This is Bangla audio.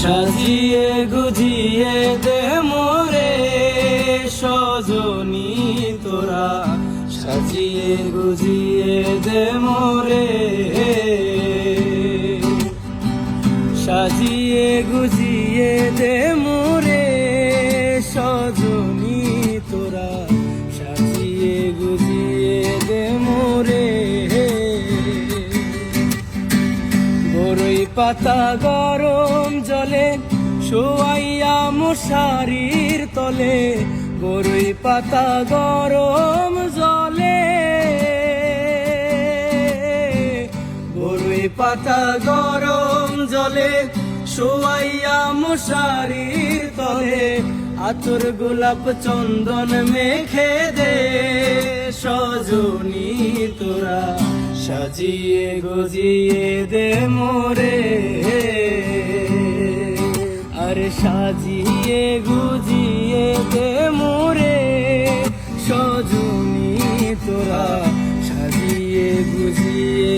সাজিয়ে গুজিয়ে দে মোরে সজনী তোরা, সাজিয়ে গুজিয়ে দে মোরে, সাজিয়ে গুজিয়ে দে মোরে সজনী তোরা, সাজিয়ে গুজিয়ে দে মোরে। বরই পাতা গরম জলে শোয়াইয়া মশারির তলে, বরই পাতা গরম জলে, বরই পাতা গরম জলে শোয়াইয়া মশারির তলে, আতর গোলাপ চন্দন মেখে দে সজনী তোরা, সাজিয়ে গুজিয়ে দে মোরে, আরে সাজিয়ে গুজিয়ে দে মোরে সজনী তোরা, সাজিয়ে গুজিয়ে